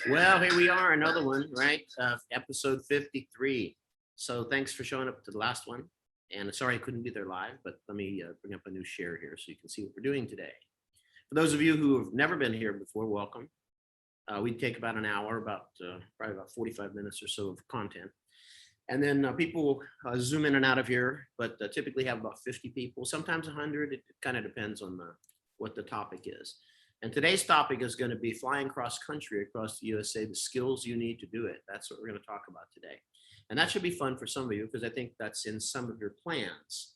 Well, here we are, another one, right? Episode 53. So thanks for showing up to the last one. And sorry I couldn't be there live, but let me bring up a new share here so you can see what we're doing today. For those of you who have never been here before, welcome. We take about an hour, probably about 45 minutes or so of content. And then people zoom in and out of here, but typically have about 50 people, sometimes 100. It kind of depends on what the topic is. And today's topic is going to be flying cross country across the USA, the skills you need to do it. That's what we're going to talk about today. And that should be fun for some of you because I think that's in some of your plans.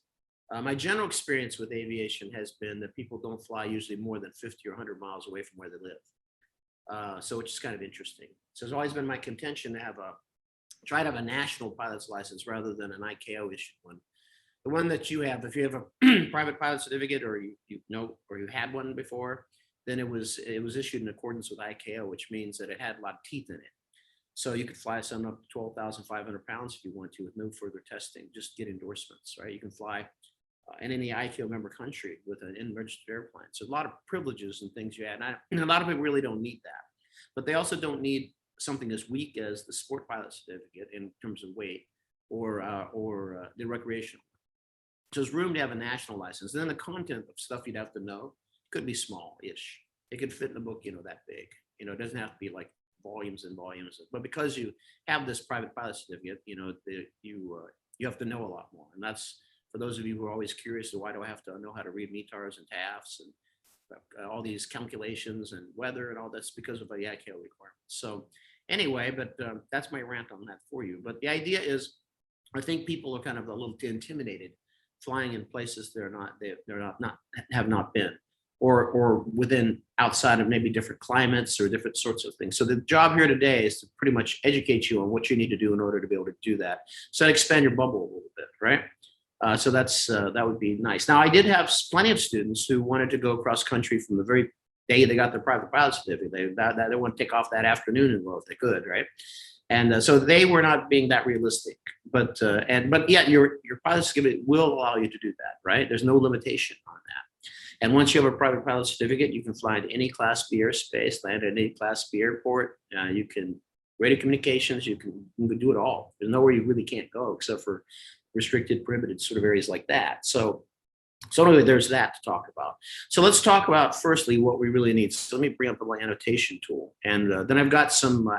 My general experience with aviation has been that people don't fly usually more than 50 or 100 miles away from where they live. So it's just kind of interesting. So it's always been my contention to try to have a national pilot's license rather than an ICAO issued one. The one that you have, if you have a private pilot certificate or you had one before, then it was issued in accordance with ICAO, which means that it had a lot of teeth in it. So you could fly some up to 12,500 pounds if you want to with no further testing, just get endorsements, right? You can fly in any ICAO member country with an unregistered airplane. So a lot of privileges and things you had. And a lot of people really don't need that, but they also don't need something as weak as the sport pilot certificate in terms of weight or the recreational. So there's room to have a national license. Then the content of stuff you'd have to know could be small-ish. It could fit in a book, that big. It doesn't have to be like volumes and volumes. But because you have this private pilot certificate, you have to know a lot more. And that's for those of you who are always curious, why do I have to know how to read METARs and TAFs and all these calculations and weather and all that's because of the ICAO requirements. So anyway, but that's my rant on that for you. But the idea is, I think people are kind of a little intimidated flying in places have not been. Or within outside of maybe different climates or different sorts of things. So the job here today is to pretty much educate you on what you need to do in order to be able to do that. So expand your bubble a little bit, right? So that would be nice. Now I did have plenty of students who wanted to go cross country from the very day they got their private pilot certificate. They want to take off that afternoon and well if they could, right? And so they were not being that realistic, but yet your pilot certificate will allow you to do that, right? There's no limitation on that. And once you have a private pilot certificate, you can fly into any Class B airspace, land at any Class B airport. You can radio communications. You can do it all. There's nowhere you really can't go except for restricted, prohibited sort of areas like that. So anyway, there's that to talk about. So let's talk about firstly what we really need. So let me bring up my annotation tool, and then I've got some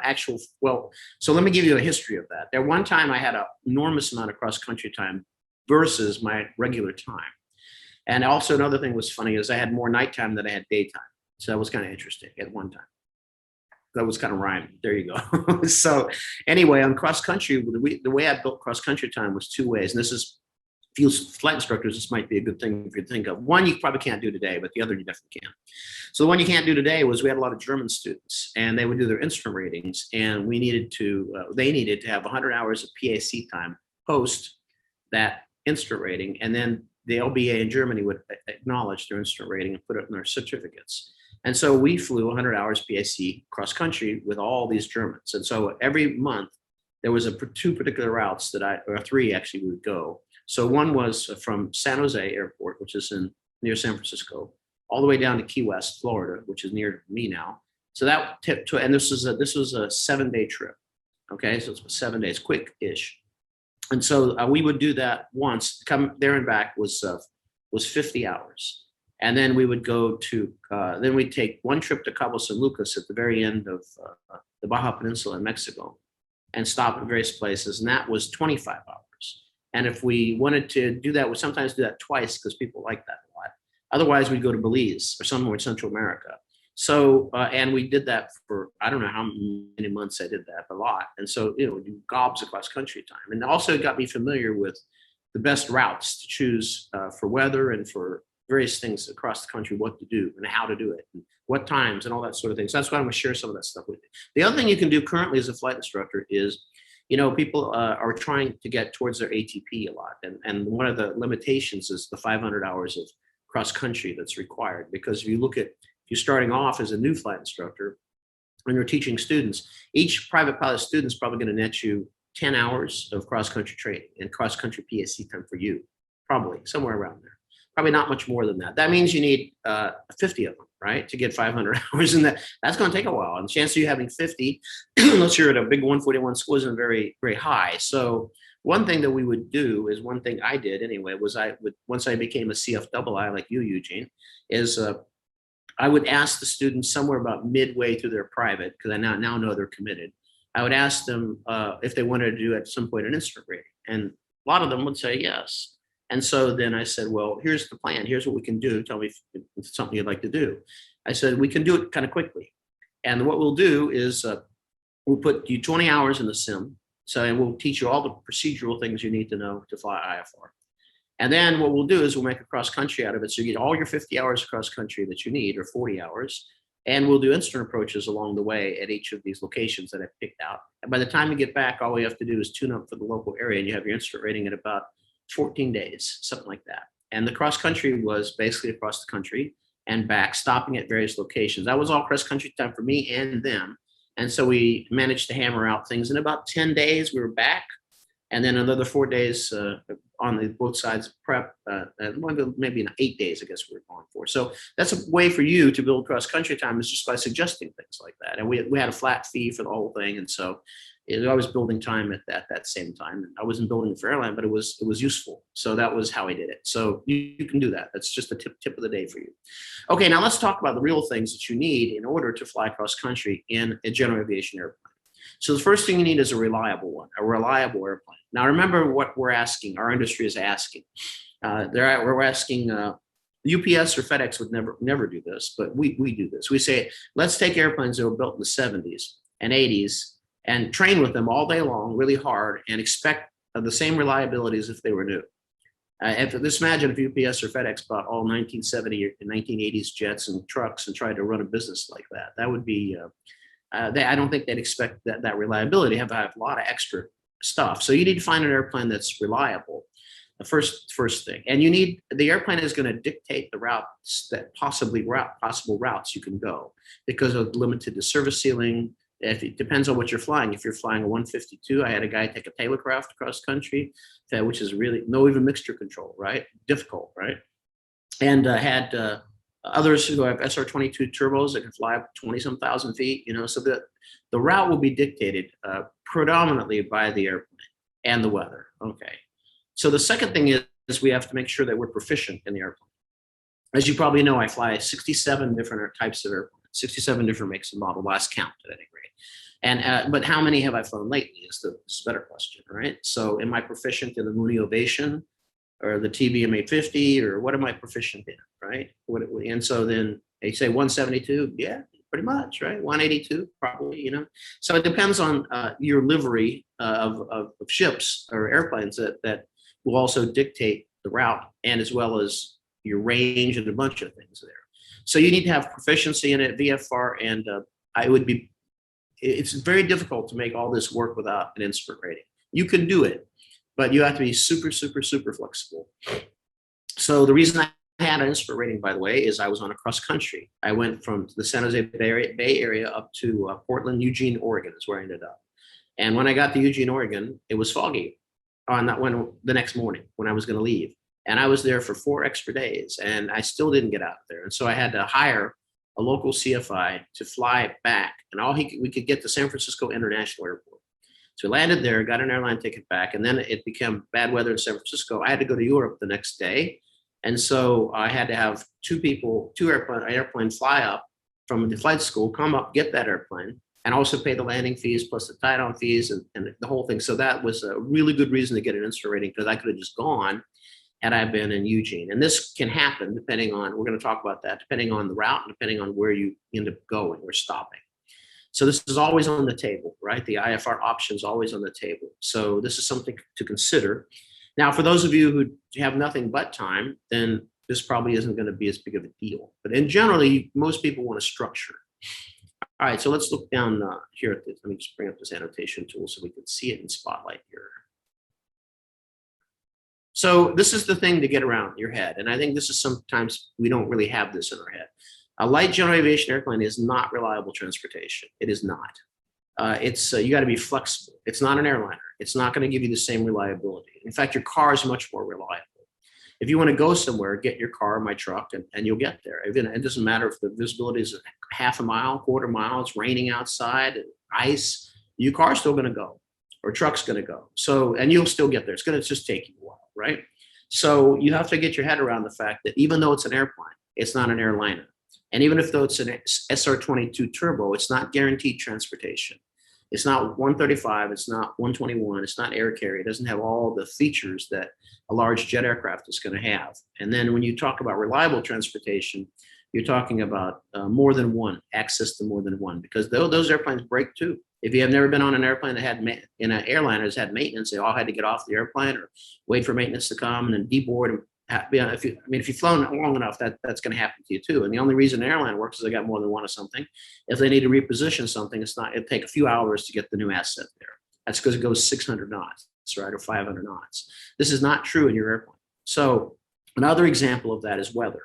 so let me give you a history of that. At one time, I had an enormous amount of cross country time versus my regular time. And also another thing was funny is I had more nighttime than I had daytime. So that was kind of interesting at one time. That was kind of rhyming. There you go. So anyway, on cross country, the way I built cross country time was two ways. And this is, if you flight instructors, this might be a good thing for you to think of. One you probably can't do today, but the other you definitely can. So the one you can't do today was we had a lot of German students and they would do their instrument ratings. And they needed to have 100 hours of PAC time post that instrument rating. And then the LBA in Germany would acknowledge their instrument rating and put it in their certificates. And so we flew 100 hours PAC cross country with all these Germans. And so every month there was two particular routes or three actually we would go. So one was from San Jose Airport, which is near San Francisco, all the way down to Key West, Florida, which is near me now. So and this was a 7-day trip. Okay, so it's 7 days, quick-ish. And so we would do that once. Come there and back was 50 hours, and then we would go to. Then we'd take one trip to Cabo San Lucas at the very end of the Baja Peninsula in Mexico, and stop at various places, and that was 25 hours. And if we wanted to do that, we sometimes do that twice because people like that a lot. Otherwise, we'd go to Belize or somewhere in Central America. So, and we did that for, I don't know how many months I did that, a lot. And so, do gobs across country time. And also it got me familiar with the best routes to choose for weather and for various things across the country, what to do and how to do it, and what times and all that sort of thing. So that's why I'm going to share some of that stuff with you. The other thing you can do currently as a flight instructor is, people are trying to get towards their ATP a lot. And one of the limitations is the 500 hours of cross country that's required. Because if you're starting off as a new flight instructor and you're teaching students, each private pilot student is probably going to net you 10 hours of cross country training and cross country PAC time for you, probably somewhere around there. probably not much more than that. That means you need 50 of them, right, to get 500 hours, and that's going to take a while. And the chance of you having 50, unless you're at a big 141 school, isn't very, very high. So one thing that we would do is, one thing I did anyway, was once I became a CFII like you, Eugene, is I would ask the students somewhere about midway through their private, because I now know they're committed. I would ask them if they wanted to do at some point an instrument rating, and a lot of them would say yes. And so then I said, well, here's the plan. Here's what we can do. Tell me if it's something you'd like to do. I said, we can do it kind of quickly. And what we'll do is we'll put you 20 hours in the sim. So, and we'll teach you all the procedural things you need to know to fly IFR. And then what we'll do is we'll make a cross country out of it. So you get all your 50 hours cross country that you need, or 40 hours. And we'll do instrument approaches along the way at each of these locations that I've picked out. And by the time you get back, all we have to do is tune up for the local area, and you have your instrument rating in about 14 days, something like that. And the cross country was basically across the country and back, stopping at various locations. That was all cross country time for me and them. And so we managed to hammer out things. In about 10 days, we were back. And then another 4 days on both sides prep, maybe in 8 days, I guess we were going for. So that's a way for you to build cross country time, is just by suggesting things like that. And we had a flat fee for the whole thing. And so I was building time at that same time. I wasn't building for airline, but it was useful. So that was how I did it. So you can do that. That's just a tip of the day for you. Okay, now let's talk about the real things that you need in order to fly cross country in a general aviation airplane. So the first thing you need is a reliable one, a reliable airplane. Now remember what we're asking, our industry is asking. We're asking, UPS or FedEx would never do this, but we do this. We say, let's take airplanes that were built in the 70s and 80s and train with them all day long, really hard, and expect the same reliability as if they were new. Just imagine if UPS or FedEx bought all 1970 and 1980s jets and trucks and tried to run a business like that. That would be, I don't think they'd expect that reliability. Have a lot of extra stuff. So you need to find an airplane that's reliable. The first thing, and the airplane is going to dictate the routes that possible routes you can go, because of limited to service ceiling. It depends on what you're flying. If you're flying a 152, I had a guy take a Taylorcraft across country, which is really no even mixture control, right? Difficult, right? And had others who have SR-22 turbos that can fly up 20-some thousand feet, so that the route will be dictated predominantly by the airplane and the weather. Okay. So the second thing is we have to make sure that we're proficient in the airplane. As you probably know, I fly 67 different types of airplanes, 67 different makes and model, last count at any rate. And but how many have I flown lately is the better question, right? So am I proficient in the Mooney Ovation or the TBM 850, or what am I proficient in, right? And so then they say 172, yeah, pretty much, right? 182, probably, So it depends on your livery of ships or airplanes that will also dictate the route, and as well as your range and a bunch of things there. So you need to have proficiency in it, VFR, and it's very difficult to make all this work without an instrument rating. You can do it, but you have to be super, super, super flexible. So the reason I had an instrument rating, by the way, is I was on a cross country. I went from the San Jose Bay Area up to Portland, Eugene, Oregon is where I ended up. And when I got to Eugene, Oregon, it was foggy the next morning when I was going to leave. And I was there for 4 extra days, and I still didn't get out there. And so I had to hire a local CFI to fly back, and we could get to San Francisco International Airport. So we landed there, got an airline ticket back, and then it became bad weather in San Francisco. I had to go to Europe the next day. And so I had to have two airplane fly up from the flight school, come up, get that airplane, and also pay the landing fees plus the tie-down fees and the whole thing. So that was a really good reason to get an instrument rating, because I could have just gone had I been in Eugene. And this can happen depending on, we're going to talk about that, depending on the route and depending on where you end up going or stopping. So this is always on the table, right? The IFR option is always on the table. So this is something to consider. Now, for those of you who have nothing but time, then this probably isn't going to be as big of a deal. But in generally, most people want a structure. All right, so let's look down here at this. Let me just bring up this annotation tool so we can see it in Spotlight here. So this is the thing to get around your head. And I think this is sometimes we don't really have this in our head. A light general aviation airplane is not reliable transportation. It is not. You got to be flexible. It's not an airliner. It's not going to give you the same reliability. In fact, your car is much more reliable. If you want to go somewhere, get in your car, my truck, and you'll get there. Even it doesn't matter if the visibility is half a mile, quarter mile, it's raining outside, ice, your car's still going to go, or truck's going to go. So, and you'll still get there. It's going to just take you a while, right? So you have to get your head around the fact that even though it's an airplane, it's not an airliner. And even if though it's an SR-22 turbo, it's not guaranteed transportation. It's not 135, it's not 121, it's not air carrier. It doesn't have all the features that a large jet aircraft is going to have. And then when you talk about reliable transportation, you're talking about more than one, access to more than one, because those airplanes break too. If you have never been on an airplane that had, in an airliner that's had maintenance, they all had to get off the airplane or wait for maintenance to come and then deboard. And if you've flown long enough, that's going to happen to you too. And the only reason an airline works is they got more than one of something. If they need to reposition something, it'll take a few hours to get the new asset there. That's because it goes 600 knots, right, or 500 knots. This is not true in your airplane. So another example of that is weather.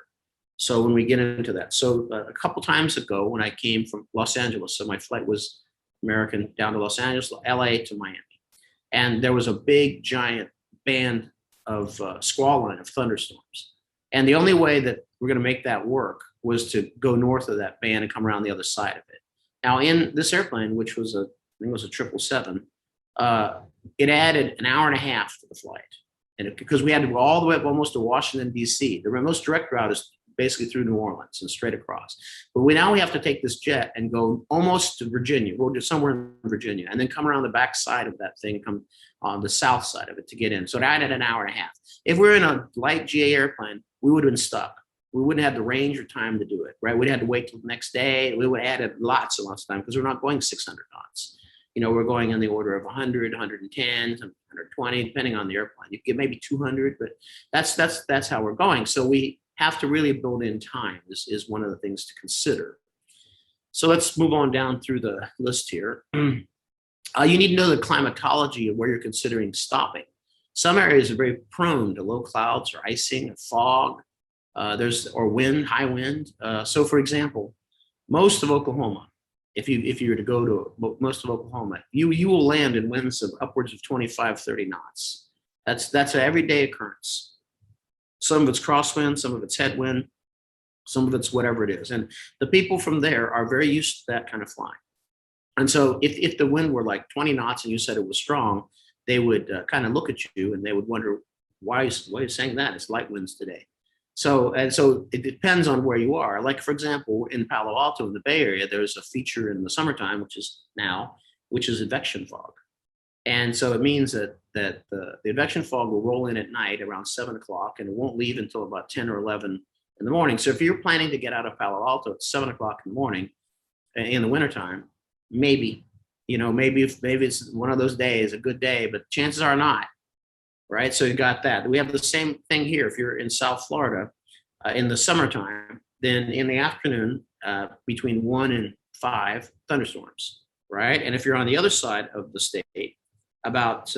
So when we get into that, so a couple times ago when I came from Los Angeles, so my flight was American down to Los Angeles, LA to Miami, and there was a big giant band of squall line of thunderstorms. And the only way that we're going to make that work was to go north of that band and come around the other side of it. Now in this airplane, which was I think it was a 777, it added an hour and a half to the flight. And because we had to go all the way up almost to Washington, D.C. The most direct route is basically through New Orleans and straight across. But now we have to take this jet and go almost to Virginia. We'll do somewhere in Virginia and then come around the back side of that thing and come on the south side of it to get in. So it added an hour and a half. If we were in a light GA airplane, we would have been stuck. We wouldn't have the range or time to do it, right? We'd have to wait till the next day. We would have added lots of time because we're not going 600 knots. You know, we're going in the order of 100, 110, 120, depending on the airplane. You get maybe 200, but that's how we're going. So we have to really build in time. This is one of the things to consider. So let's move on down through the list here. You need to know the climatology of where you're considering stopping. Some areas are very prone to low clouds or icing or fog, or wind, high wind. So for example, most of Oklahoma, if you were to go to most of Oklahoma, you will land in winds of upwards of 25, 30 knots. That's an everyday occurrence. Some of it's crosswind, some of it's headwind, some of it's whatever it is. And the people from there are very used to that kind of flying. And so if the wind were like 20 knots and you said it was strong, they would kind of look at you and they would wonder, why are you saying that? It's light winds today. So it depends on where you are. Like, for example, in Palo Alto, in the Bay Area, there's a feature in the summertime, which is advection fog. And so it means that the advection fog will roll in at night around 7 o'clock and it won't leave until about 10 or 11 in the morning. So if you're planning to get out of Palo Alto at 7 o'clock in the morning in the wintertime, maybe it's one of those days, a good day, but chances are not, right? So you got that. We have the same thing here. If you're in South Florida in the summertime, then in the afternoon between 1 and 5, thunderstorms, right? And if you're on the other side of the state, about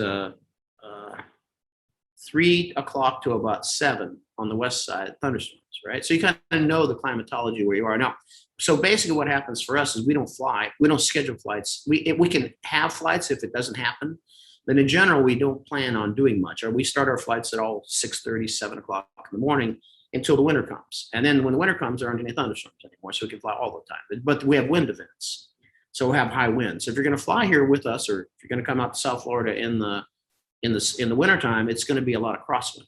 3 o'clock to about 7 on the west side, thunderstorms, right? So you kind of know the climatology where you are now. So basically what happens for us is we don't fly, we don't schedule flights. We can have flights if it doesn't happen, but in general, we don't plan on doing much, or we start our flights at all 6:30, 7 o'clock in the morning until the winter comes. And then when the winter comes, there aren't any thunderstorms anymore, so we can fly all the time. But we have wind events. So we'll have high winds. So if you're going to fly here with us, or if you're going to come out to South Florida in the wintertime, it's going to be a lot of crosswind,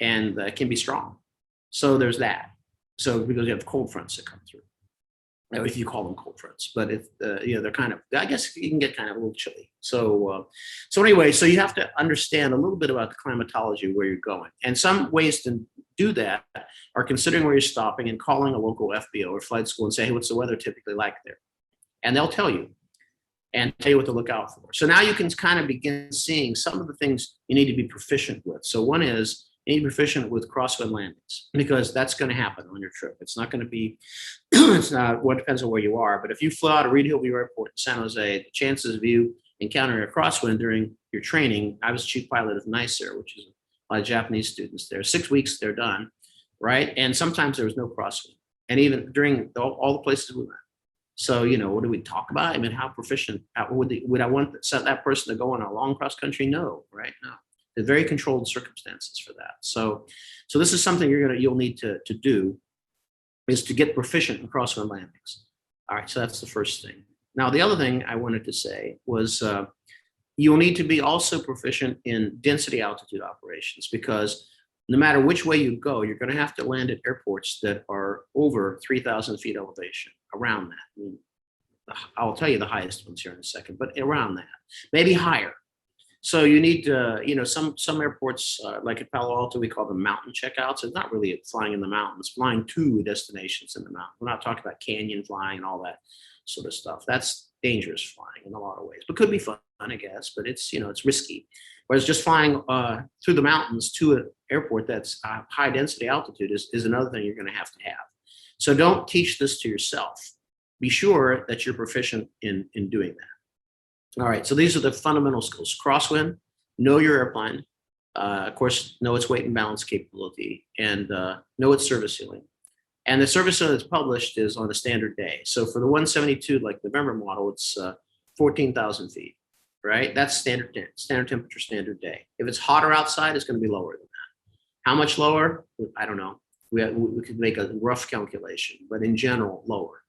and it can be strong. So there's that. So because you have cold fronts that come through, if you call them cold fronts, but they're kind of, I guess you can get kind of a little chilly. So anyway, so you have to understand a little bit about the climatology where you're going, and some ways to do that are considering where you're stopping and calling a local FBO or flight school and say, hey, what's the weather typically like there? And they'll tell you and tell you what to look out for. So now you can kind of begin seeing some of the things you need to be proficient with. So one is you need to be proficient with crosswind landings, because that's going to happen on your trip. It's not going to be, it's not, well, it depends on where you are. But if you fly out of Reed Hillview Airport in San Jose, the chances of you encountering a crosswind during your training, I was chief pilot of NICER, which is a lot of Japanese students there. 6 weeks, they're done, right? And sometimes there was no crosswind. And even during all the places we went. So, what do we talk about? I mean, how proficient, would I want that person to go on a long cross country? No, right? No. very controlled circumstances for that. So this is something you'll need to do, is to get proficient in crosswind landings. All right, so that's the first thing. Now, the other thing I wanted to say was you'll need to be also proficient in density altitude operations, because no matter which way you go, you're going to have to land at airports that are over 3,000 feet elevation, around that. I mean, I'll tell you the highest ones here in a second, but around that, maybe higher. So you need to, some airports, like at Palo Alto, we call them mountain checkouts. It's not really flying in the mountains, flying to destinations in the mountain. We're not talking about canyon flying and all that sort of stuff. That's dangerous flying in a lot of ways, but could be fun, I guess, but it's risky. Whereas just flying through the mountains to an airport that's high density altitude is another thing you're going to have. So don't teach this to yourself. Be sure that you're proficient in doing that. All right, so these are the fundamental skills. Crosswind, know your airplane. Of course, know its weight and balance capability, and know its service ceiling. And the service ceiling that's published is on a standard day. So for the 172, like the November model, it's 14,000 feet, right? That's standard temperature, standard day. If it's hotter outside, it's going to be lower than that. How much lower? I don't know. We could make a rough calculation, but in general, lower.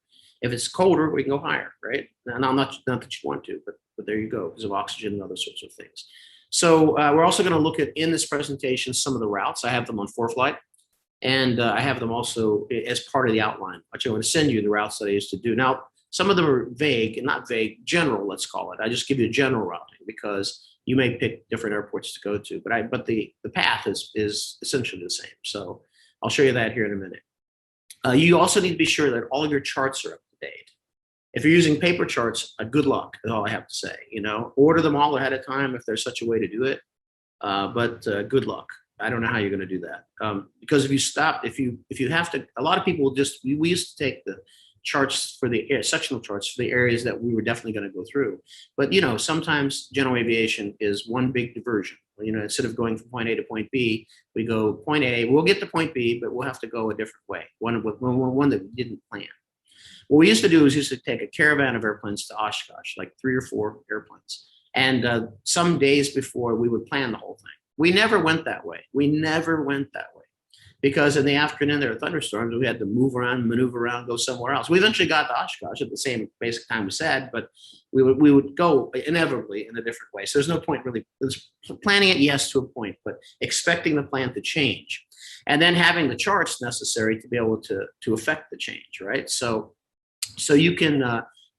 If it's colder, we can go higher, right? Now, not that you want to, but there you go, because of oxygen and other sorts of things. So we're also going to look at, in this presentation, some of the routes. I have them on ForeFlight, and I have them also as part of the outline. Actually, I want to send you the routes that I used to do. Now, some of them are vague, and not vague, general, let's call it. I just give you a general routing because you may pick different airports to go to, but the path is essentially the same. So I'll show you that here in a minute. You also need to be sure that all your charts are up to date. If you're using paper charts, good luck is all I have to say. Order them all ahead of time if there's such a way to do it. But good luck. I don't know how you're going to do that. Because if you have to, a lot of people we used to take the charts for the sectional charts for the areas that we were definitely going to go through. But sometimes general aviation is one big diversion. Instead of going from point A to point B, we go point A. We'll get to point B, but we'll have to go a different way. One that we didn't plan. What we used to do is take a caravan of airplanes to Oshkosh, like 3 or 4 airplanes. And some days before, we would plan the whole thing. We never went that way. Because in the afternoon there were thunderstorms. We had to move around, maneuver around, go somewhere else. We eventually got to Oshkosh at the same basic time we said, but we would go inevitably in a different way. So there's no point really. Planning it, yes, to a point, but expecting the plan to change. And then having the charts necessary to be able to affect the change, right? So you can,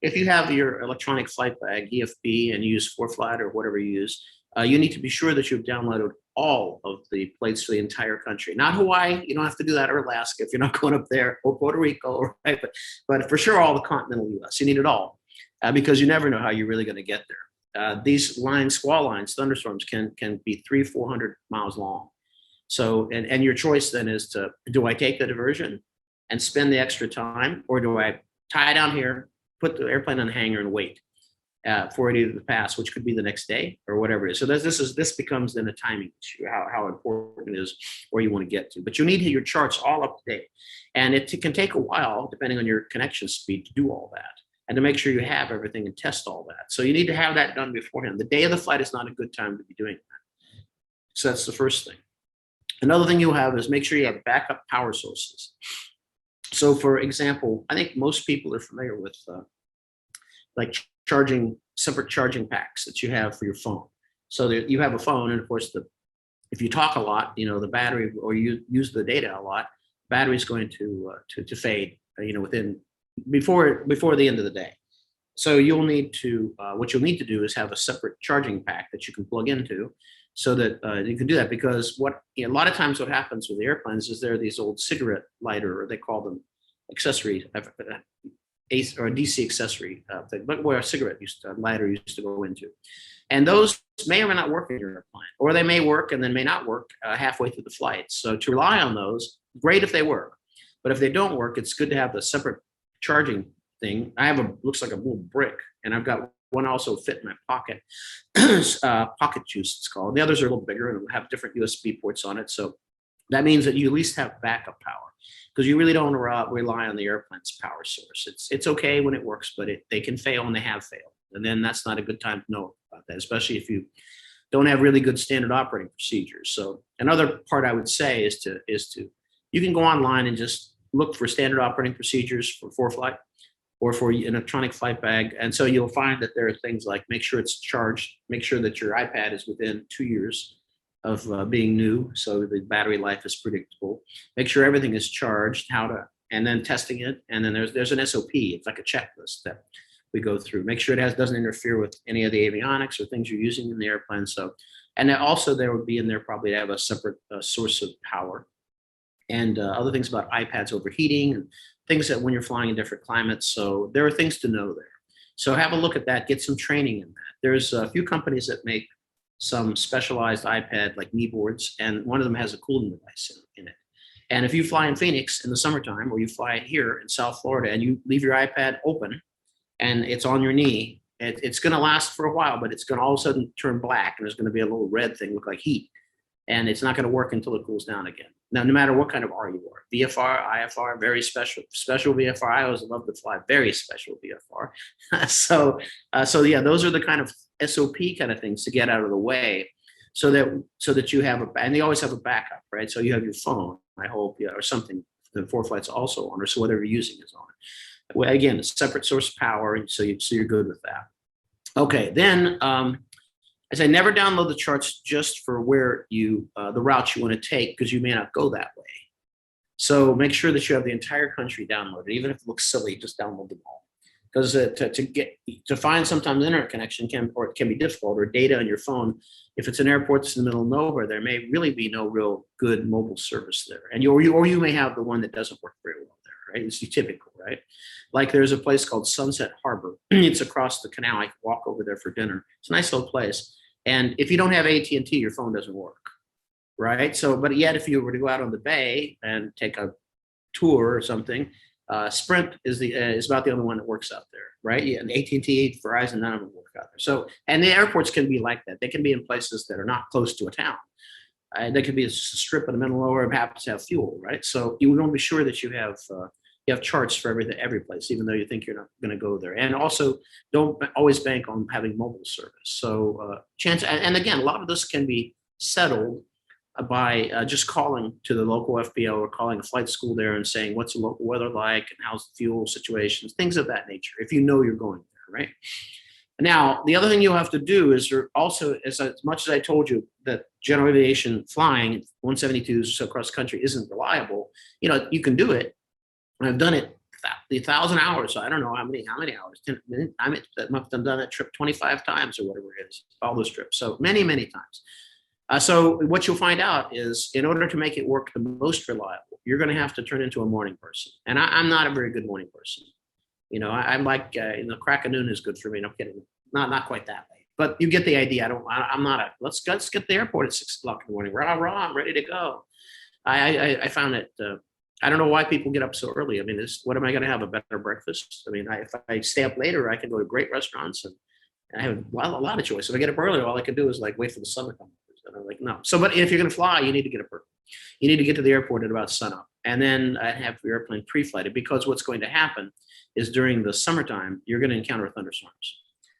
if you have your electronic flight bag, EFB, and you use ForeFlight or whatever you use, you need to be sure that you've downloaded all of the plates for the entire country. Not Hawaii, you don't have to do that, or Alaska if you're not going up there, or Puerto Rico, right? But for sure all the continental US, you need it all, because you never know how you're really going to get there. These lines, squall lines, thunderstorms can be 300-400 miles long. So, and your choice then is do I take the diversion and spend the extra time, or do I tie down here, put the airplane on the hangar and wait for it either to pass, which could be the next day or whatever it is. So this becomes then a timing issue, how important it is where you want to get to. But you need your charts all up to date. And it can take a while, depending on your connection speed, to do all that and to make sure you have everything and test all that. So you need to have that done beforehand. The day of the flight is not a good time to be doing that. So that's the first thing. Another thing you'll have is make sure you have backup power sources. So for example, I think most people are familiar with like separate charging packs that you have for your phone. So that you have a phone, and of course, if you talk a lot, the battery, or you use the data a lot, battery is going to fade, before the end of the day. So you'll need to what you'll need to do is have a separate charging pack that you can plug into, so that you can do that. Because a lot of times what happens with the airplanes is there are these old cigarette lighter, or they call them accessories, or a DC accessory thing, but where a cigarette lighter used to go into. And those may or may not work in your airplane, or they may work and then may not work halfway through the flight. So to rely on those, great if they work, but if they don't work, it's good to have a separate charging thing. I have looks like a little brick, and I've got one also fit in my pocket, pocket juice it's called. The others are a little bigger and have different USB ports on it. So that means that you at least have backup power, because you really don't want to rely on the airplane's power source. It's okay when it works, but they can fail, and they have failed. And then that's not a good time to know about that, especially if you don't have really good standard operating procedures. So another part I would say is to you can go online and just look for standard operating procedures for ForeFlight or for an electronic flight bag. And so you'll find that there are things like make sure it's charged, make sure that your iPad is within 2 years of being new, so the battery life is predictable. Make sure everything is charged, and then testing it. And then there's an SOP. It's like a checklist that we go through. Make sure it doesn't interfere with any of the avionics or things you're using in the airplane. So, and then also there would be in there probably to have a separate source of power, and other things about iPads overheating and things that when you're flying in different climates. So there are things to know there. So have a look at that, get some training in that. There's a few companies that make some specialized iPad like knee boards, and one of them has a cooling device in it. And if you fly in Phoenix in the summertime, or you fly here in South Florida and you leave your iPad open and it's on your knee, it's going to last for a while, but it's going to all of a sudden turn black, and there's going to be a little red thing, look like heat. And it's not going to work until it cools down again. Now, no matter what kind of R you are, VFR, IFR, very special VFR. I always love to fly very special VFR. So yeah, those are the kind of SOP kind of things to get out of the way, so that you have and they always have a backup, right? So you have your phone, I hope, or something. The ForeFlight's also on, or so whatever you're using is on. Well, again, a separate source of power, and so you're good with that. Okay, then. I say never download the charts just for where the routes you want to take, because you may not go that way. So make sure that you have the entire country downloaded. Even if it looks silly, just download them all. Because to find sometimes internet connection can be difficult, or data on your phone. If it's an airport that's in the middle of nowhere, there may really be no real good mobile service there, and or you may have the one that doesn't work very well there, right? It's typical, right? Like there's a place called Sunset Harbor. It's across the canal. I can walk over there for dinner. It's a nice little place. And if you don't have AT&T, your phone doesn't work, right? So, but yet if you were to go out on the bay and take a tour or something, Sprint is about the only one that works out there, right? Yeah, and AT&T, Verizon, none of them work out there. So, and the airports can be like that. They can be in places that are not close to a town. They could be a strip in the middle of nowhere and happens to have fuel, right? So you want to be sure that you have charts for every place, even though you think you're not going to go there. And also, don't always bank on having mobile service. So and again, a lot of this can be settled by just calling to the local FBO or calling a flight school there and saying, what's the local weather like and how's the fuel situations, things of that nature, if you know you're going there, right? Now, the other thing you'll have to do is also, as much as I told you that general aviation flying 172s across the country isn't reliable, you can do it. I've done it 1,000 hours. So I don't know how many hours. I've done that trip 25 times or whatever it is, all those trips. So many, many times. So what you'll find out is, in order to make it work the most reliable, you're going to have to turn into a morning person. And I'm not a very good morning person. I'm like, crack of noon is good for me. No kidding. Not quite that late, but you get the idea. I'm not let's get to the airport at 6 o'clock in the morning. Rah, rah, I'm ready to go. I found it. I don't know why people get up so early. I mean, what am I going to have, a better breakfast? I mean, if I stay up later, I can go to great restaurants and I have a lot of choice. If I get up early, all I can do is wait for the sun to come. And I'm like, no. So, but if you're going to fly, you need to get up early. You need to get to the airport at about sunup, and then have your airplane pre-flighted, because what's going to happen is during the summertime, you're going to encounter thunderstorms.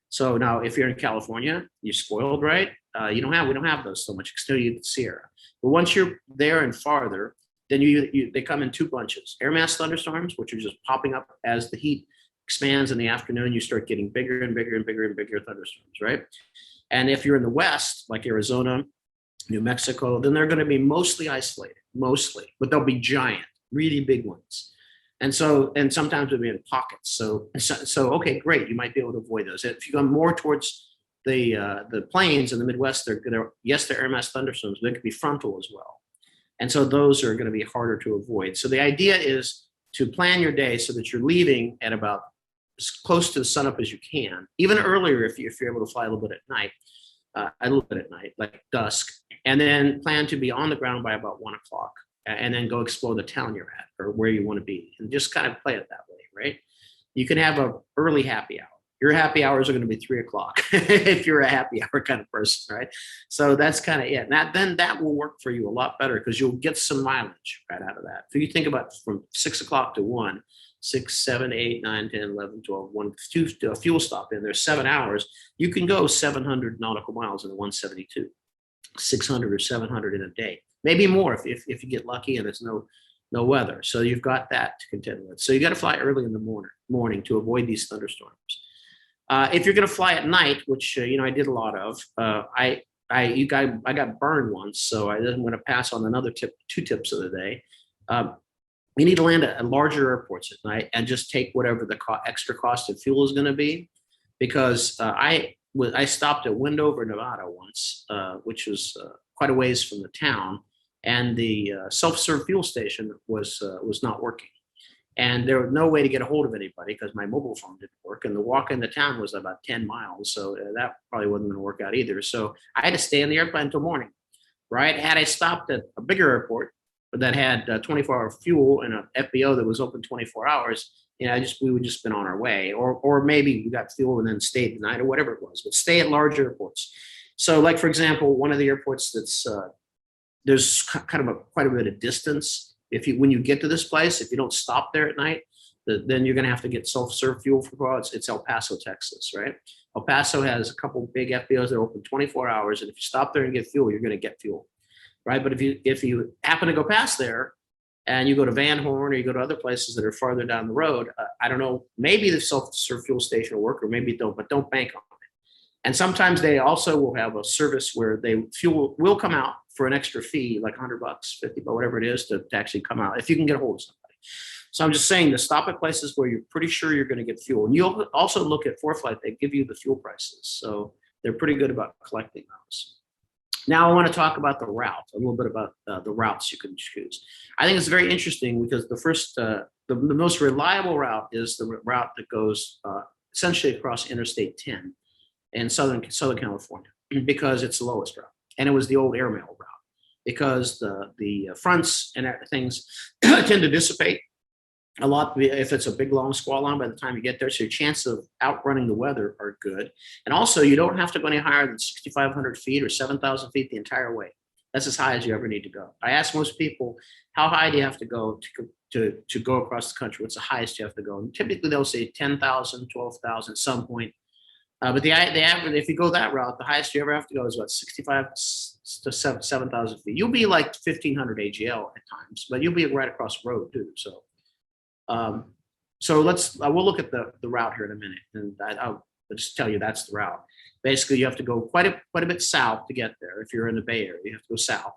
So now, if you're in California, you're spoiled, right? We don't have those so much. Still, you Sierra. But once you're there and farther, then they come in two bunches. Air mass thunderstorms, which are just popping up as the heat expands in the afternoon. You start getting bigger and bigger and bigger and bigger thunderstorms, right? And if you're in the West, like Arizona, New Mexico, then they're going to be mostly isolated, but they'll be giant, really big ones. And sometimes they'll be in pockets. So okay, great. You might be able to avoid those. If you go more towards the plains in the Midwest, they're air mass thunderstorms. They could be frontal as well. And so those are going to be harder to avoid. So the idea is to plan your day so that you're leaving at about as close to the sunup as you can, even earlier if you're able to fly a little bit at night, like dusk, and then plan to be on the ground by about 1 o'clock, and then go explore the town you're at or where you want to be, and just kind of play it that way, right? You can have an early happy hour. Your happy hours are going to be 3 o'clock if you're a happy hour kind of person, right? So that's kind of it. Then that will work for you a lot better, because you'll get some mileage right out of that. So you think about from 6 o'clock to 1, 6, 7, 8, 9, 10, 11, 12, 1, 2 fuel stop in. There's 7 hours. You can go 700 nautical miles in a 172, 600 or 700 in a day, maybe more if you get lucky and there's no weather. So you've got that to contend with. So you got to fly early in the morning to avoid these thunderstorms. If you're going to fly at night, which I did a lot of, I got burned once, so I didn't want to pass on another two tips of the day. You need to land at larger airports at night and just take whatever the extra cost of fuel is going to be, because I stopped at Wendover, Nevada once, which was quite a ways from the town, and the self-serve fuel station was not working. And there was no way to get a hold of anybody because my mobile phone didn't work. And the walk into town was about 10 miles. So that probably wasn't going to work out either. So I had to stay in the airplane until morning, right? Had I stopped at a bigger airport that had 24-hour fuel and an FBO that was open 24 hours, we would just been on our way. Or maybe we got fuel and then stayed the night or whatever it was. But stay at large airports. So like, for example, one of the airports that's, there's kind of quite a bit of distance. When you get to this place, if you don't stop there at night, then you're going to have to get self-serve fuel for it's El Paso, Texas, right? El Paso has a couple big FBOs that are open 24 hours, and if you stop there and get fuel, you're going to get fuel, right? But if you happen to go past there and you go to Van Horn or you go to other places that are farther down the road, I don't know, maybe the self-serve fuel station will work, or maybe it don't, but don't bank on it. And sometimes they also will have a service where fuel will come out for an extra fee, like $100, $50, whatever it is, to actually come out, if you can get a hold of somebody. So I'm just saying to stop at places where you're pretty sure you're going to get fuel. And you'll also look at ForeFlight, they give you the fuel prices. So they're pretty good about collecting those. Now I want to talk about the route, a little bit about the routes you can choose. I think it's very interesting because the most reliable route is the route that goes essentially across Interstate 10 in Southern California, because it's the lowest route. And it was the old airmail route, because the fronts and things tend to dissipate a lot if it's a big long squall line by the time you get there. So your chance of outrunning the weather are good. And also you don't have to go any higher than 6,500 feet or 7,000 feet the entire way. That's as high as you ever need to go. I ask most people, how high do you have to go to go across the country? What's the highest you have to go? And typically they'll say 10,000, 12,000 at some point. But the average, if you go that route, the highest you ever have to go is about 65 to 7,000 feet. You'll be like 1,500 AGL at times, but you'll be right across the road too. So, we'll look at the route here in a minute, and I'll just tell you that's the route. Basically, you have to go quite a bit south to get there. If you're in the Bay Area, you have to go south.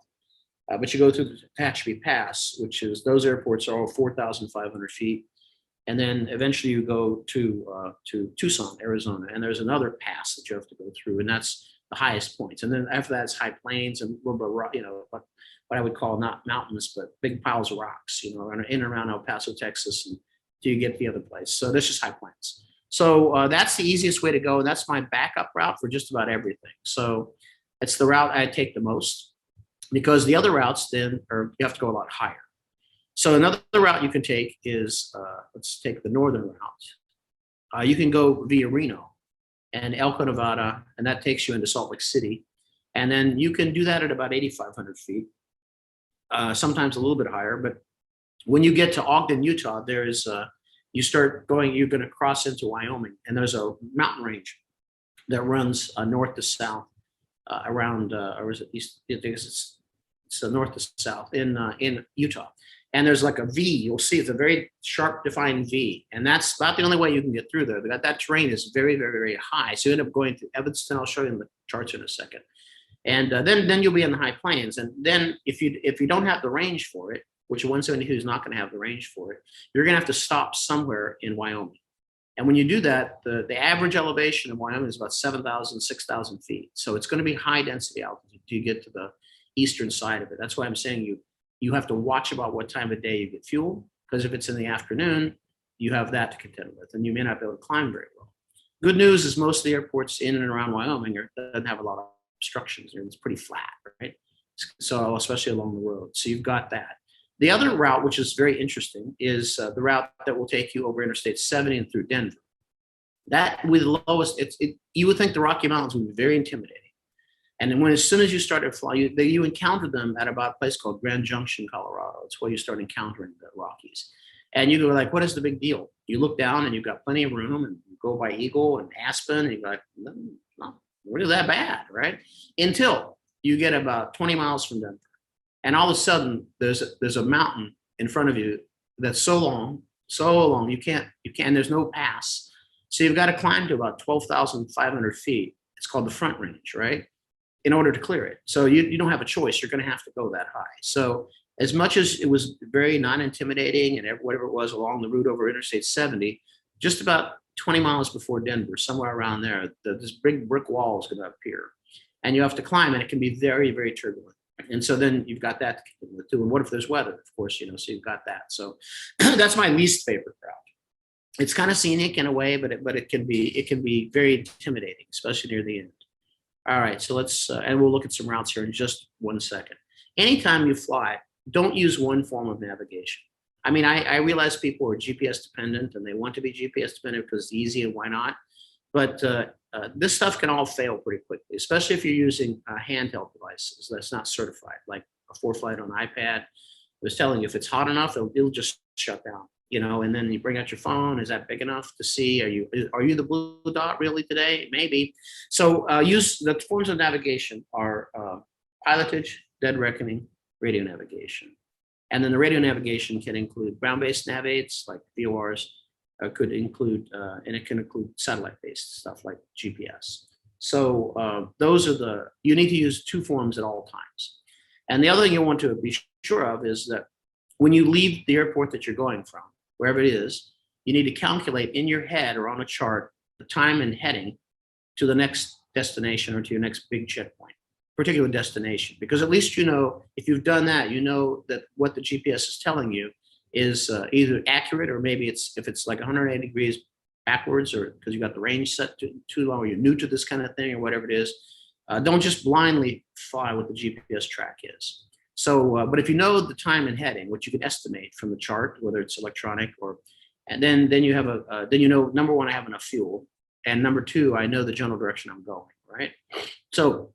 But you go through the Tehachapi Pass, which is, those airports are all 4,500 feet. And then eventually you go to Tucson, Arizona, and there's another pass that you have to go through, and that's the highest points. And then after that, it's high plains and a little bit, what I would call not mountains, but big piles of rocks, in and around El Paso, Texas, until you get to the other place. So this is high plains. So that's the easiest way to go, and that's my backup route for just about everything. So it's the route I take the most, because the other routes then you have to go a lot higher. So another route you can take is, let's take the northern route. You can go via Reno and Elko, Nevada, and that takes you into Salt Lake City. And then you can do that at about 8,500 feet, sometimes a little bit higher. But when you get to Ogden, Utah, you're going to cross into Wyoming, and there's a mountain range that runs north to south around, or is it east? I think it's north to south in Utah. And there's like a V, you'll see it's a very sharp defined V. And that's about the only way you can get through there. That terrain is very, very, very high. So you end up going to Evanston. I'll show you in the charts in a second. And then you'll be in the high plains. And then if you don't have the range for it, which 172 is not going to have the range for it, you're going to have to stop somewhere in Wyoming. And when you do that, the average elevation in Wyoming is about 7,000, 6,000 feet. So it's going to be high density altitude till you get to the eastern side of it. That's why I'm saying you have to watch about what time of day you get fuel, because if it's in the afternoon, you have that to contend with, and you may not be able to climb very well. Good news is most of the airports in and around Wyoming doesn't have a lot of obstructions. It's pretty flat, right? So especially along the road. So you've got that. The other route, which is very interesting, is the route that will take you over Interstate 70 and through Denver. That with the lowest, you would think the Rocky Mountains would be very intimidating. And then as soon as you start to fly, you encounter them at about a place called Grand Junction, Colorado. It's where you start encountering the Rockies. And you go like, what is the big deal? You look down and you've got plenty of room, and you go by Eagle and Aspen, and you're like, no, not really that bad, right? Until you get about 20 miles from Denver. And all of a sudden there's a mountain in front of you that's so long, you can't, there's no pass. So you've got to climb to about 12,500 feet. It's called the Front Range, right? In order to clear it. So you don't have a choice. You're going to have to go that high. So as much as it was very non-intimidating and whatever it was along the route over Interstate 70, just about 20 miles before Denver, somewhere around there, this big brick wall is going to appear. And you have to climb, and it can be very, very turbulent. And so then you've got that to contend with too. And what if there's weather? Of course, so you've got that. So that's my least favorite route. It's kind of scenic in a way, but it can be very intimidating, especially near the end. All right, so let's and we'll look at some routes here in just 1 second. Anytime you fly, don't use one form of navigation. I mean, I realize people are GPS dependent and they want to be GPS dependent because it's easy and why not? But this stuff can all fail pretty quickly, especially if you're using handheld devices that's not certified, like a ForeFlight on iPad. I was telling you, if it's hot enough, it'll just shut down, and then you bring out your phone. Is that big enough to see? Are you the blue dot really today? Maybe. So use the forms of navigation are pilotage, dead reckoning, radio navigation. And then the radio navigation can include ground-based nav aids like VORs, could include, and it can include satellite-based stuff like GPS. So you need to use two forms at all times. And the other thing you want to be sure of is that when you leave the airport that you're going from, wherever it is, you need to calculate in your head or on a chart the time and heading to the next destination or to your next big checkpoint, particular destination, because at least if you've done that, that what the GPS is telling you is either accurate, or maybe if it's like 180 degrees backwards, or because you got the range set too low, or you're new to this kind of thing, or whatever it is. Don't just blindly fly what the GPS track is. So, but if you know the time and heading, which you can estimate from the chart, whether it's electronic and then you have number one, I have enough fuel, and number two, I know the general direction I'm going, right? So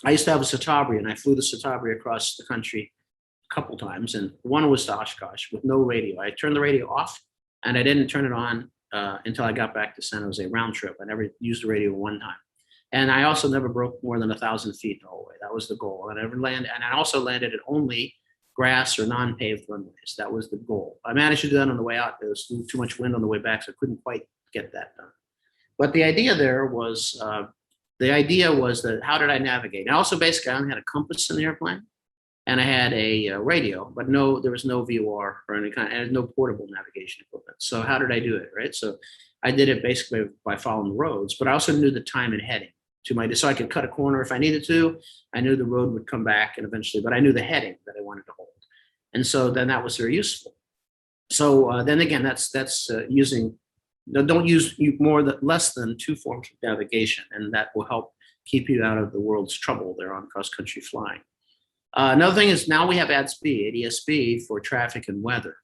I used to have a Citabria, and I flew the Citabria across the country couple times, and one was to Oshkosh with no radio. I turned the radio off, and I didn't turn it on until I got back to San Jose round trip. I never used the radio one time, and I also never broke more than 1,000 feet the whole way. That was the goal. And I also landed at only grass or non-paved runways. That was the goal. I managed to do that on the way out. There was too much wind on the way back, so I couldn't quite get that done. But the idea there was that how did I navigate? And also basically I only had a compass in the airplane, and I had a radio, but there was no VOR or any kind, and no portable navigation equipment. So how did I do it, right? So I did it basically by following the roads, but I also knew the time and heading so I could cut a corner if I needed to. I knew the road would come back and eventually, but I knew the heading that I wanted to hold. And so then that was very useful. So then again, that's using, don't use less than two forms of navigation, and that will help keep you out of the world's trouble there on cross-country flying. Another thing is now we have ADS-B for traffic and weather.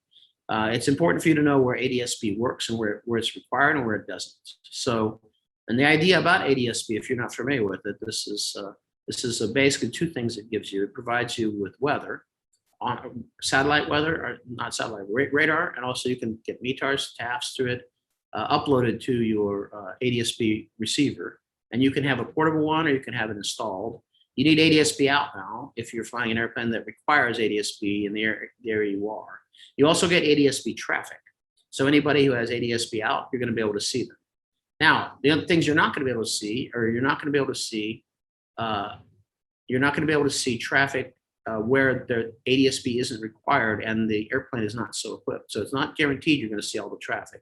It's important for you to know where ADS-B works and where it's required and where it doesn't. So, and the idea about ADS-B, if you're not familiar with it, this is basically two things it gives you. It provides you with weather, on satellite weather, or not satellite, radar, and also you can get METARs, TAFs through it, uploaded to your ADS-B receiver. And you can have a portable one or you can have it installed. You need ADS-B out now if you're flying an airplane that requires ADS-B in the area you are. You also get ADS-B traffic. So anybody who has ADS-B out, you're going to be able to see them. Now, the other things you're not going to be able to see, or you're not going to be able to see traffic where the ADS-B isn't required and the airplane is not so equipped. So it's not guaranteed you're going to see all the traffic.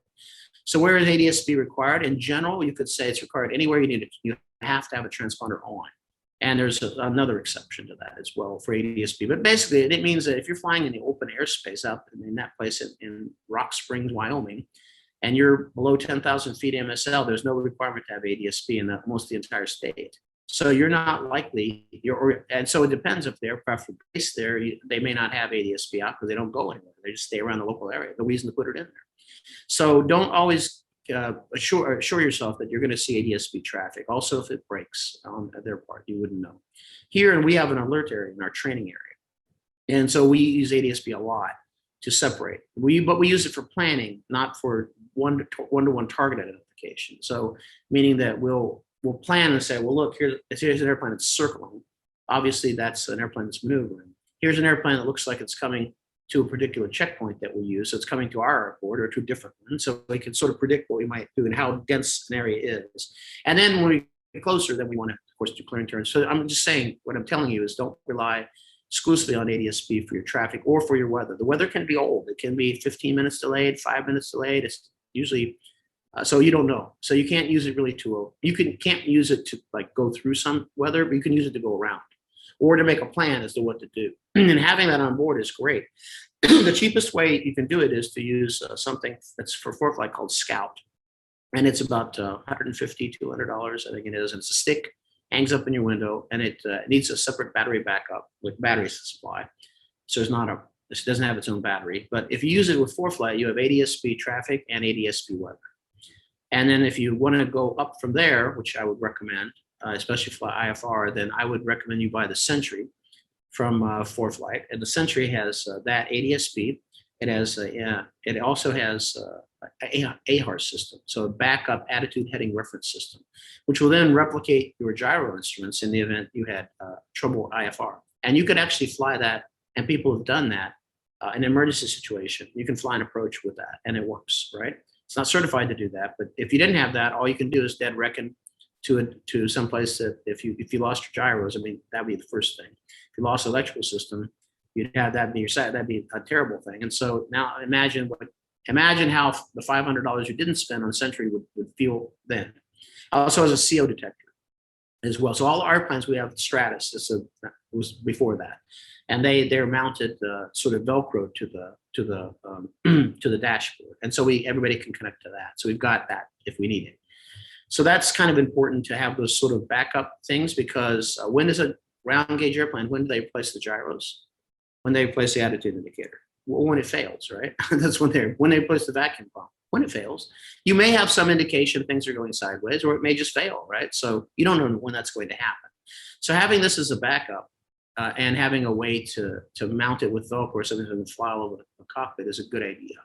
So where is ADS-B required? In general, you could say it's required anywhere you need it. You have to have a transponder on. And there's another exception to that as well for ADS-B. But basically, it means that if you're flying in the open airspace out in that place in Rock Springs, Wyoming, and you're below 10,000 feet MSL, there's no requirement to have ADS-B in most of the entire state. So you're not likely, and so it depends if the aircraft are based there, they may not have ADS-B out because they don't go anywhere. They just stay around the local area. No reason to put it in there. So don't always assure yourself that you're going to see ADS-B traffic. Also, if it breaks on their part, you wouldn't know. Here, and we have an alert area in our training area. And so we use ADS-B a lot to separate. But we use it for planning, not for one-to-one target identification. So meaning that we'll plan and say, well, look, here's an airplane that's circling. Obviously, that's an airplane that's maneuvering. Here's an airplane that looks like it's coming to a particular checkpoint that we use. So it's coming to our airport or to a different one. So we can sort of predict what we might do and how dense an area is. And then when we get closer, then we want to, of course, do clearing turns. So I'm just saying, what I'm telling you is don't rely exclusively on ADS-B for your traffic or for your weather. The weather can be old. It can be 15 minutes delayed, 5 minutes delayed. It's usually, so you don't know. So you can't use it really can't use it to like go through some weather, but you can use it to go around or to make a plan as to what to do. And having that on board is great. The cheapest way you can do it is to use something that's for ForeFlight called Scout. And it's about $150, $200, I think it is. And it's a stick, hangs up in your window, and it needs a separate battery backup with battery supply. So it doesn't have its own battery. But if you use it with ForeFlight, you have ADS-B traffic and ADS-B weather. And then if you want to go up from there, which I would recommend, especially for IFR, then I would recommend you buy the Sentry from ForeFlight. And the Sentry has that ADS-B. It also has a AHAR system, so a backup attitude heading reference system, which will then replicate your gyro instruments in the event you had trouble IFR. And you could actually fly that, and people have done that in an emergency situation. You can fly an approach with that, and it works, right? It's not certified to do that, but if you didn't have that, all you can do is dead reckon to some place that if you lost your gyros, I mean, that'd be the first thing. If you lost the electrical system, you'd have that be your side. That'd be a terrible thing. And so now imagine how the $500 you didn't spend on Sentry would feel then. Also has a CO detector as well. So all our airplanes, we have Stratus. It was before that, and they're mounted sort of Velcro to the dashboard, and so everybody can connect to that. So we've got that if we need it. So that's kind of important to have those sort of backup things, because when is a round gauge airplane, when do they replace the gyros? When they replace the attitude indicator. Well, when it fails, right? That's when they replace the vacuum pump. When it fails, you may have some indication things are going sideways, or it may just fail, right? So you don't know when that's going to happen. So having this as a backup and having a way to mount it with Velcro or something that can fly all over the cockpit is a good idea.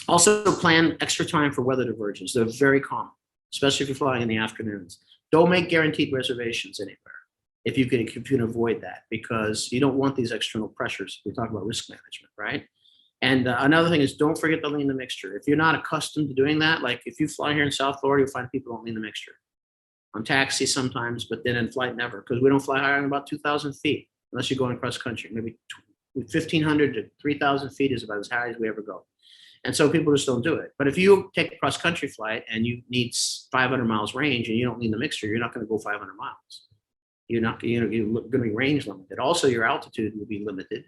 Also plan extra time for weather diversions. They're very common, especially if you're flying in the afternoons. Don't make guaranteed reservations anywhere if you can avoid that, because you don't want these external pressures. We talk about risk management, right? And another thing is, don't forget to lean the mixture. If you're not accustomed to doing that, like if you fly here in South Florida, you'll find people don't lean the mixture. On taxi sometimes, but then in flight never, because we don't fly higher than about 2,000 feet unless you're going cross country. Maybe 1,500 to 3,000 feet is about as high as we ever go. And so people just don't do it. But if you take a cross country flight and you need 500 miles range and you don't lean the mixture, you're not going to go 500 miles. You're going to be range limited. Also, your altitude will be limited.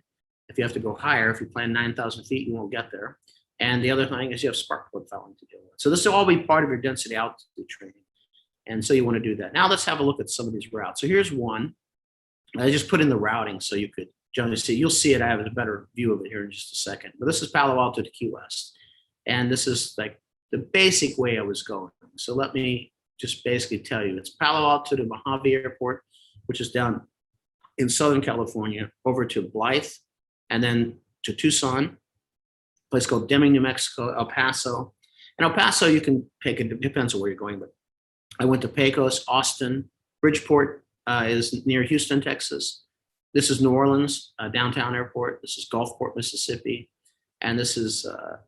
If you have to go higher, if you plan 9,000 feet, you won't get there. And the other thing is you have spark plug fouling to deal with. So this will all be part of your density altitude training. And so you want to do that. Now let's have a look at some of these routes. So here's one. I just put in the routing so you could generally see. You'll see it. I have a better view of it here in just a second. But this is Palo Alto to Key West. And this is like the basic way I was going. So let me just basically tell you. It's Palo Alto to Mojave Airport, which is down in Southern California, over to Blythe, and then to Tucson, a place called Deming, New Mexico, El Paso. And El Paso, you can pick, it depends on where you're going, but I went to Pecos, Austin, Bridgeport is near Houston, Texas. This is New Orleans, downtown airport. This is Gulfport, Mississippi. And this is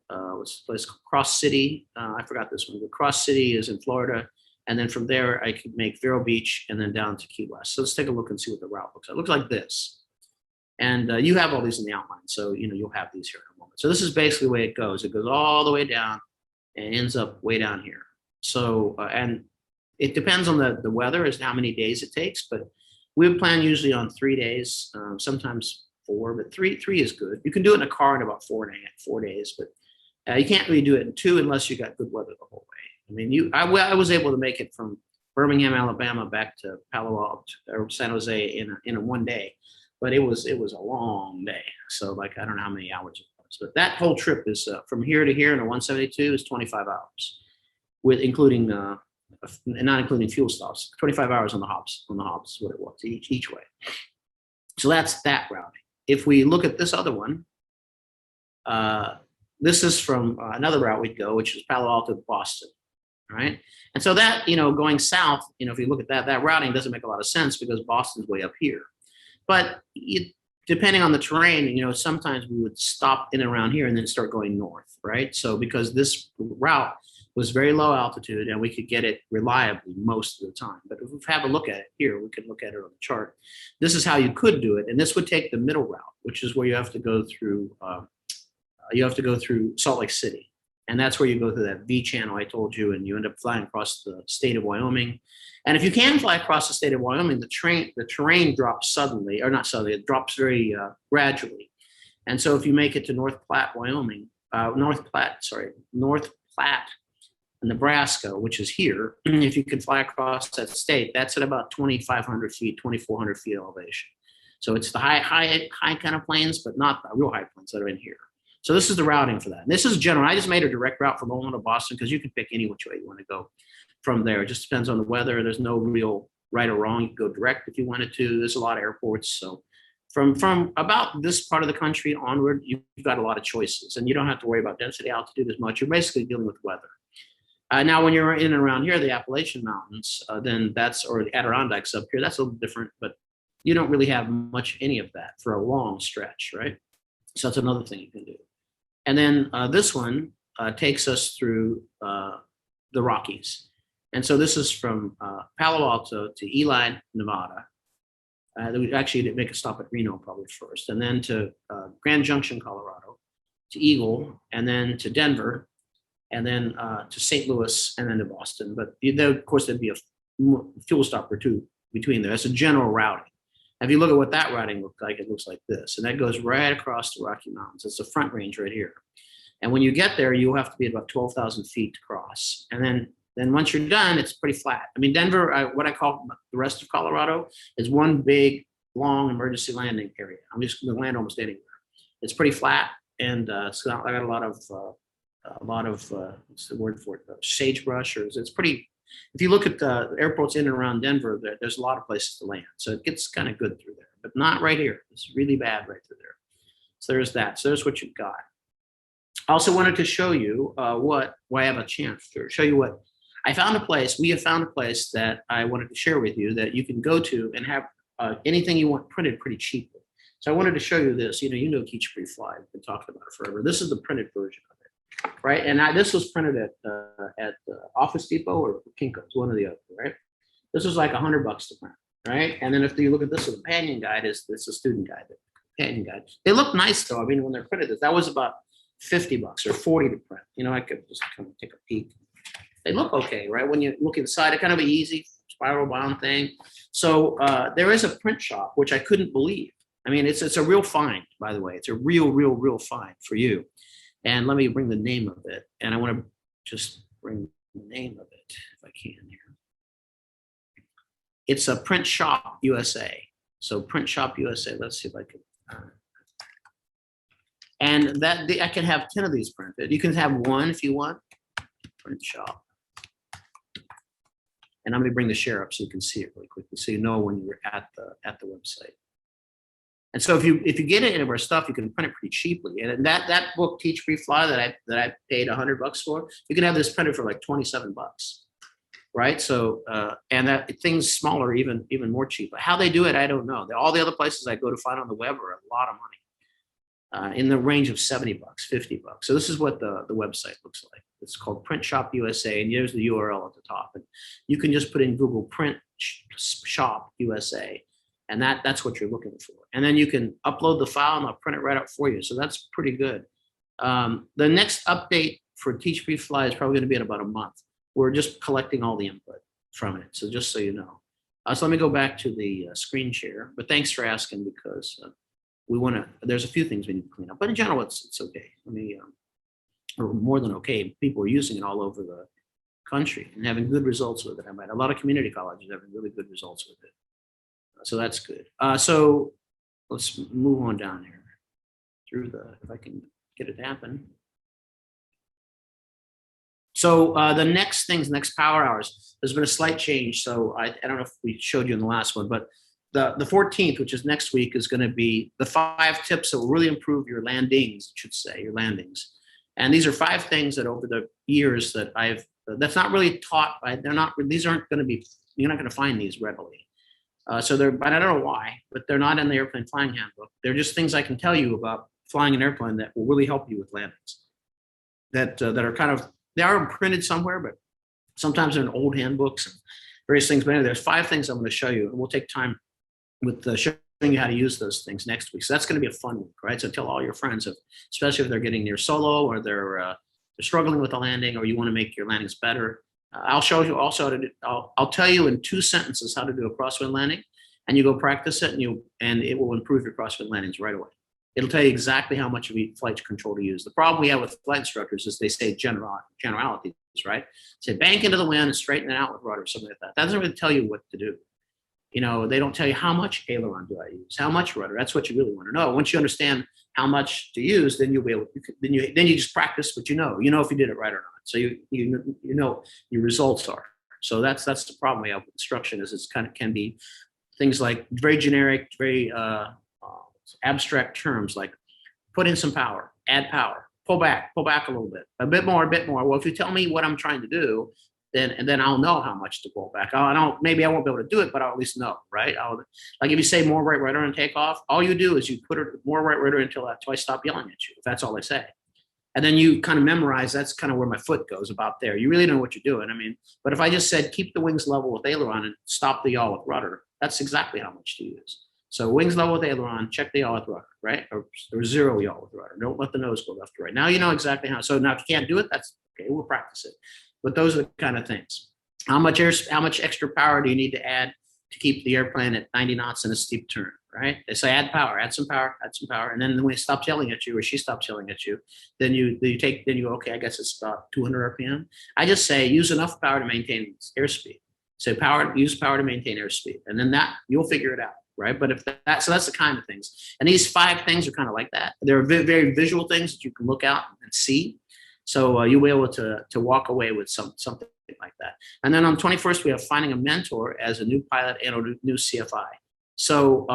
what's the place called Cross City. I forgot this one, but Cross City is in Florida. And then from there, I could make Vero Beach and then down to Key West. So let's take a look and see what the route looks like. It looks like this. And you have all these in the outline. So, you'll have these here in a moment. So this is basically the way it goes. It goes all the way down and ends up way down here. So, and it depends on the weather as to how many days it takes, but we would plan usually on 3 days, sometimes 4, but three is good. You can do it in a car in about 4 days, but you can't really do it in 2 unless you got good weather the whole way. I mean, I was able to make it from Birmingham, Alabama, back to Palo Alto or San Jose in a 1 day, but it was a long day. So like I don't know how many hours it was, but that whole trip is from here to here in a 172 is 25 hours, with including not including fuel stops. 25 hours on the hops is what it was each way. So that's that routing. If we look at this other one, this is from another route we'd go, which is Palo Alto to Boston, right? And so that, going south, if you look at that routing doesn't make a lot of sense because Boston's way up here. But depending on the terrain, sometimes we would stop in and around here and then start going north, right? So because this route was very low altitude and we could get it reliably most of the time. But if we have a look at it here, we can look at it on the chart. This is how you could do it. And this would take the middle route, which is where you have to go through Salt Lake City. And that's where you go through that V channel I told you, and you end up flying across the state of Wyoming. And if you can fly across the state of Wyoming, the terrain drops suddenly, or not suddenly, it drops very gradually. And so if you make it to North Platte, Nebraska, which is here, if you can fly across that state, that's at about 2,500 feet, 2,400 feet elevation. So it's the high kind of plains, but not the real high plains that are in here. So this is the routing for that. And this is general. I just made a direct route from Omaha to Boston because you can pick any which way you want to go from there. It just depends on the weather. There's no real right or wrong. You can go direct if you wanted to. There's a lot of airports. So from about this part of the country onward, you've got a lot of choices. And you don't have to worry about density altitude as much. You're basically dealing with weather. Now, when you're in and around here, the Appalachian Mountains, then or the Adirondacks up here, that's a little different. But you don't really have any of that for a long stretch, right? So that's another thing you can do. And then this one takes us through the Rockies. And so this is from Palo Alto to Ely, Nevada. We actually make a stop at Reno probably first, and then to Grand Junction, Colorado, to Eagle, and then to Denver, and then to St. Louis, and then to Boston. But of course, there'd be a fuel stop or two between there. That's a general routing. If you look at what that routing looked like, it looks like this. And that goes right across the Rocky Mountains. It's the Front Range right here. And when you get there, you'll have to be about 12,000 feet to cross. And then once you're done, it's pretty flat. I mean, Denver, what I call the rest of Colorado, is one big, long emergency landing area. I'm just going to land almost anywhere. It's pretty flat, and I got a lot of what's the word for it? Sagebrush, or it's pretty. If you look at the airports in and around Denver, there's a lot of places to land. So it gets kind of good through there, but not right here. It's really bad right through there. So there's that. So there's what you've got. I also wanted to show you why I have a chance to show you what I found we have found a place that I wanted to share with you that you can go to and have anything you want printed pretty cheaply. So I wanted to show you this. You know Teach Free Fly. I've been talking about it forever. This is the printed version of it, right? And this was printed at Office Depot or Kinko's, one or the other, right? This was like $100 to print, right? And then if you look at this, the companion guide it's a student guide. The companion guide. They look nice though. I mean, when they're printed, that was about $50 or $40 to print. I could just kind of take a peek. They look okay, right? When you look inside, it's kind of an easy spiral bound thing. So there is a print shop, which I couldn't believe. I mean, it's a real find, by the way. It's a real find for you. And let me bring the name of it. And I want to just bring the name of it if I can here. It's a Print Shop USA. So Print Shop USA. Let's see if I can. And I can have 10 of these printed. You can have one if you want. Print Shop. And I'm going to bring the share up so you can see it really quickly, so you know when you're at the website. And so if you get it in our stuff, you can print it pretty cheaply. And that book, Teach Free Fly, that I paid $100 for, you can have this printed for like $27, right? So and that thing's smaller, even more cheap. How they do it, I don't know. All the other places I go to find on the web are a lot of money, in the range of $70, $50. So this is what the website looks like. It's called Print Shop USA, and here's the URL at the top. And you can just put in Google Print Shop USA, and that's what you're looking for. And then you can upload the file, and I'll print it right up for you. So that's pretty good. The next update for Teach Free Fly is probably going to be in about a month. We're just collecting all the input from it. So just so you know. So let me go back to the screen share. But thanks for asking, because there's a few things we need to clean up. But in general, it's okay. Or more than okay. People are using it all over the country and having good results with it. A lot of community colleges having really good results with it. So that's good. So let's move on down here through if I can get it to happen. So the next power hours, there's been a slight change. So I don't know if we showed you in the last one, but the 14th, which is next week, is going to be the 5 tips that will really improve your landings, I should say, your landings. And these are 5 things that over the years that that's not really taught by, these aren't going to be, you're not going to find these readily. So but I don't know why, but they're not in the airplane flying handbook. They're just things I can tell you about flying an airplane that will really help you with landings. That are kind of, they are printed somewhere, but sometimes they're in old handbooks and various things. But anyway, there's 5 things I'm going to show you, and we'll take time with showing you how to use those things next week. So that's going to be a fun week, right? So tell all your friends, especially if they're getting near solo or they're struggling with a landing, or you want to make your landings better. I'll show you also how to do, I'll tell you in 2 sentences how to do a crosswind landing, and you go practice it, and it will improve your crosswind landings right away. It'll tell you exactly how much of your flight control to use. The problem we have with flight instructors is they say generalities, right? Say bank into the wind and straighten it out with rudder or something like that. That doesn't really tell you what to do. They don't tell you how much aileron do I use, how much rudder. That's what you really want to know. Once you understand how much to use, then you'll be able. Then you just practice what you know. You know if you did it right or not. So you know your results are. So that's the problem we have with instruction, is it's can be things like very generic, very abstract terms like put in some power, add power, pull back a little bit, a bit more. Well, if you tell me what I'm trying to do, then I'll know how much to pull back. Maybe I won't be able to do it, but I'll at least know, right? Like if you say more right rudder and take off, all you do is you put more right rudder until I stop yelling at you, if that's all I say. And then you kind of memorize, that's kind of where my foot goes, about there. You really know what you're doing. I mean, but if I just said keep the wings level with aileron and stop the yaw with rudder, that's exactly how much to use. So wings level with aileron, check the yaw with rudder, right? Or 0 yaw with rudder. Don't let the nose go left or right. Now you know exactly how. So now if you can't do it, that's okay. We'll practice it. But those are the kind of things. How much extra power do you need to add to keep the airplane at 90 knots in a steep turn, right? They say add some power. And then when he stops yelling at you, or she stops yelling at you, then you go, okay, I guess it's about 200 RPM. I just say use enough power to maintain airspeed. So use power to maintain airspeed. And then you'll figure it out, right? But so that's the kind of things. And these 5 things are kind of like that. They're very visual things that you can look out and see. So you'll be able to walk away with something like that. And then on the 21st, we have finding a mentor as a new pilot and a new CFI. So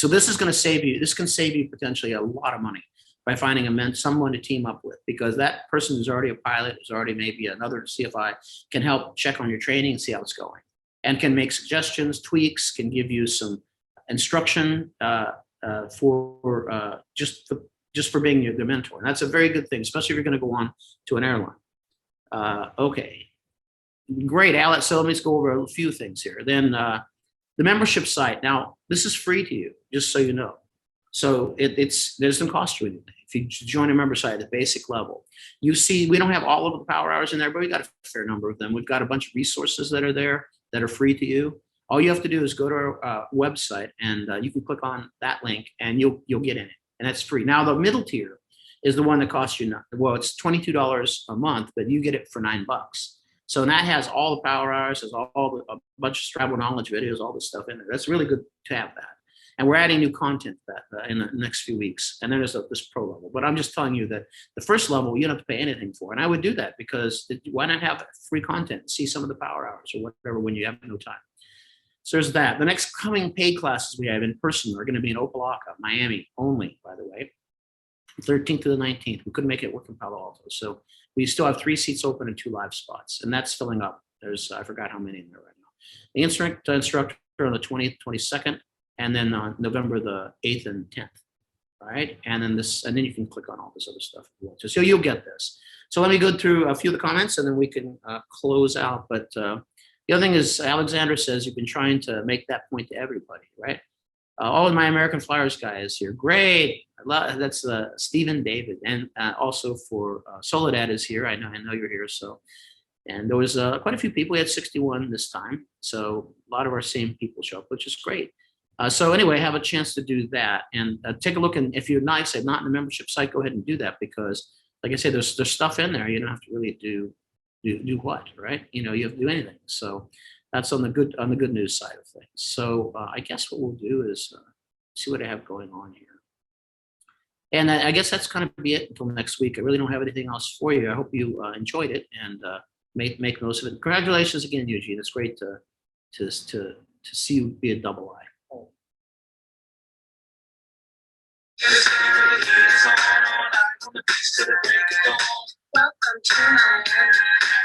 this is going to save you. This can save you potentially a lot of money by finding someone to team up with, because that person who's already a pilot, who's already maybe another CFI, can help check on your training and see how it's going, and can make suggestions, tweaks, can give you some instruction just for being the mentor. And that's a very good thing, especially if you're going to go on to an airline. Okay, great, Alex. So let me just go over a few things here. Then the membership site. Now, this is free to you, just so you know. So there's no cost to anything. If you join a member site at the basic level, you see we don't have all of the power hours in there, but we got a fair number of them. We've got a bunch of resources that are there that are free to you. All you have to do is go to our website, and you can click on that link, and you'll get in it. And that's free. Now, the middle tier is the one that costs you, it's $22 a month, but you get it for $9. So that has all the power hours, has a bunch of travel knowledge videos, all this stuff in there. That's really good to have that. And we're adding new content in the next few weeks. And then there's this pro level. But I'm just telling you that the first level, you don't have to pay anything for. And I would do that, because why not have free content, see some of the power hours or whatever when you have no time. So there's that. The next coming paid classes we have in person are going to be in Opelika, Miami only, by the way, 13th to the 19th. We couldn't make it work in Palo Alto. So we still have 3 seats open and 2 live spots, and that's filling up. I forgot how many in there right now. The instructor on the 20th, 22nd, and then on November the 8th and 10th. All right. And then you can click on all this other stuff. So you'll get this. So let me go through a few of the comments, and then we can close out. But the other thing is, Alexander says you've been trying to make that point to everybody, right? All of my American Flyers guys here. Great. That's Stephen David. And also for Soledad is here. I know you're here. So, and there was quite a few people. We had 61 this time. So a lot of our same people show up, which is great. So anyway, have a chance to do that, and take a look. And if you're not in the membership site, go ahead and do that, because like I said, there's stuff in there. You don't have to really do what, right? You have to do anything. So that's on the good news side of things. So I guess what we'll do is see what I have going on here. And I guess that's kind of be it until next week. I really don't have anything else for you. I hope you enjoyed it and make most of it. Congratulations again, Eugene. It's great to to C would be a double I. Welcome to Miami.